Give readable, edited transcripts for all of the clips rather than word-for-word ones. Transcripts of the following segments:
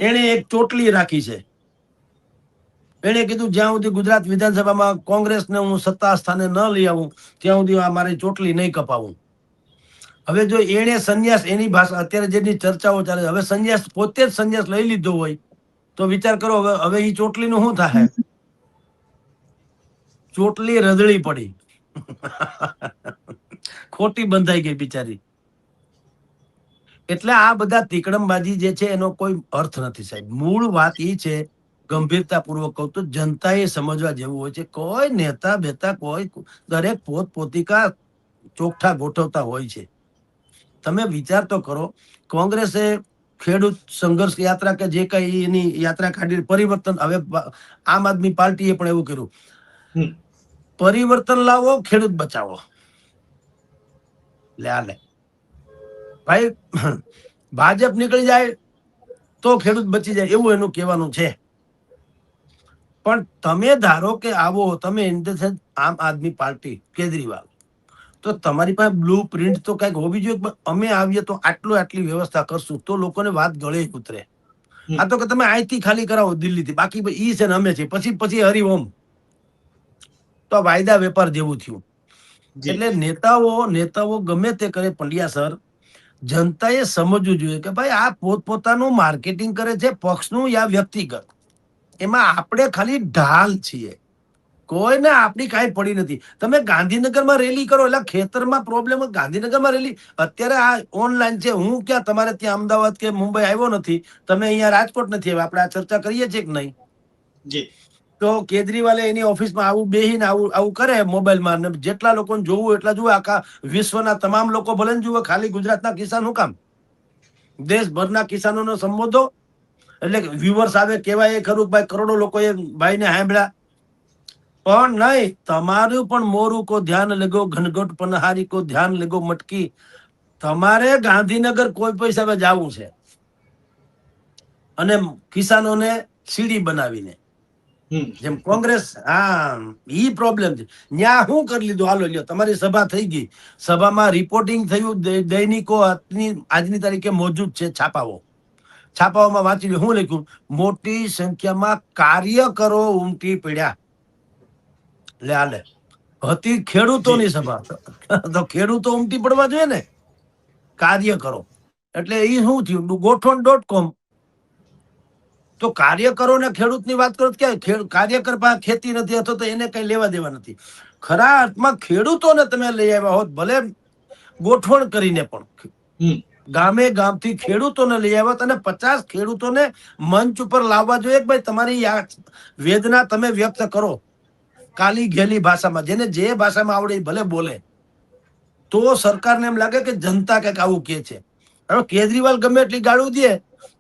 એને એક ચોટલી રાખી છે. એને કીધું જ્યાં સુધી ગુજરાત વિધાનસભામાં કોંગ્રેસને હું સત્તા સ્થાને ન લઈ આવું ત્યાં સુધી આ મારી ચોટલી નહીં કપાવું. હવે જો એને સંન્યાસ, એની ભાષા અત્યારે જેની ચર્ચાઓ ચાલે, હવે સંન્યાસ પોતે જ સંન્યાસ લઈ લીધો હોય તો વિચાર કરો હવે એ ચોટલીનું શું થાય? ચોટલી રદળી પડી, ખોટી બંધાઈ ગઈ બિચારી. એટલે આ બધા તીકડમબાજી જે છે એનો કોઈ અર્થ નથી સાહેબ. મૂળ વાત એ છે, ગંભીરતાપૂર્વક કહું તો જનતાએ સમજવા જેવું હોય છે. કોઈ નેતા બેતા કોઈ દરેક પોતપોતિકા ચોકઠા ગોઠવતા હોય છે. તમે વિચાર તો કરો, કોંગ્રેસે ખેડૂત સંઘર્ષ યાત્રા કે જે કઈ એની યાત્રા કાઢી પરિવર્તન, હવે આમ આદમી પાર્ટીએ પણ એવું કર્યું, પરિવર્તન લાવો ખેડૂત બચાવો. લે ભાઈ, ભાજપ નીકળી જાય તો ખેડૂત બચી જાય એવું એનું કહેવાનું છે. પણ તમે ધારો કે આવો તમે આમ આદમી પાર્ટી કેજરીવાલ, તો તમારી પાસે બ્લુ પ્રિન્ટ તો કઈક હોવી જોઈએ. અમે આવીએ તો આટલી વ્યવસ્થા કરશું તો લોકોને વાત ગળે ઉતરે. આ તો કે તમે અહીંથી ખાલી કરાવો દિલ્હીથી, બાકી ઈ છે ને અમે છે, પછી હરિઓમ, તો વાયદા વેપાર જેવું થયું. એટલે નેતાઓ ગમે તે કરે, પંડ્યા સર, જનતાએ સમજવું જોઈએ કે ભાઈ આ પોતપોતાનું માર્કેટિંગ કરે છે, પક્ષનું યા વ્યક્તિગત. એમાં આપણે ખાલી ઢાલ છીએ, કોઈને આપણી કાંઈ પડી નથી. તમે ગાંધીનગરમાં રેલી કરો એટલે ખેતરમાં પ્રોબ્લેમ, ગાંધીનગરમાં રેલી. અત્યારે આ ઓનલાઈન છે, હું ક્યાં તમારે ત્યાં અમદાવાદ કે મુંબઈ આવ્યો નથી, તમે અહીંયા રાજકોટ નથી આવ્યા, આપણે આ ચર્ચા કરીએ છીએ કે નહીં? તો કેજરીવાલે એની ઓફિસમાં આવું બેહીને આવું કરે મોબાઈલમાં, જેટલા લોકોને જોવું એટલા જુએ, આખા વિશ્વના તમામ લોકો ભલે જુએ, ખાલી ગુજરાતના કિસાન શું કામ? દેશભરના કિસાનોને સંબોધો એટલે વ્યુઅર્સ આવે, કેવાય ખરું ભાઈ, કરોડો લોકોએ ભાઈને સાંભળ્યા. પણ નહીં, તમારું પણ મોરું કો ધ્યાન લેગો, ઘનઘટ પનહારી કો ધ્યાન લેગો મટકી. તમારે ગાંધીનગર કોઈ પૈસા જવું છે અને કિસાનોને સીડી બનાવીને, જેમ કોંગ્રેસ, ઈ પ્રોબ્લેમ છે. ન્યા શું કરી લીધું? હાલો લ્યો, તમારી સભા થઈ ગઈ, સભામાં રિપોર્ટિંગ થયું, દૈનિકો આજની તારીખે મોજૂદ છે, છાપાઓમાં વાંચી લ્યો. શું લખ્યું? મોટી સંખ્યામાં કાર્યકરો ઉમટી પડ્યા. લે હાલે, હતી ખેડૂતોની સભા, તો ખેડૂતો ઉમટી પડવા જોઈએ ને, કાર્યકરો. એટલે એ શું થયું? ગોઠવણ.com. તો કાર્યકરો ને ખેડૂતની વાત કરો, ક્યાં કાર્યકર પાસે ખેતી નથી અથવા તો એને કઈ લેવા દેવા નથી. ખરા અર્થમાં ખેડૂતોને તમે લઈ આવ્યા હોત, ભલે ગોઠવણ કરીને, પણ ગામે ગામથી ખેડૂતોને લઈ આવ્યા અને 50 ખેડૂતોને મંચ ઉપર લાવવા જોઈએ કે ભાઈ તમારી વેદના તમે વ્યક્ત કરો કાલી ઘેલી ભાષામાં, જેને જે ભાષામાં આવડે ભલે બોલે, તો સરકારને એમ લાગે કે જનતા કઈક આવું કે છે. હવે કેજરીવાલ ગમે એટલી ગાળું દે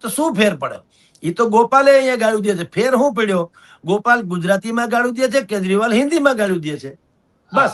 તો શું ફેર પડે? એ તો ગોપાલે અહીંયા ગાળું દે છે, ફેર શું પડ્યો? ગોપાલ ગુજરાતીમાં ગાળું દે છે, કેજરીવાલ હિન્દીમાં ગાળું દે છે, બસ.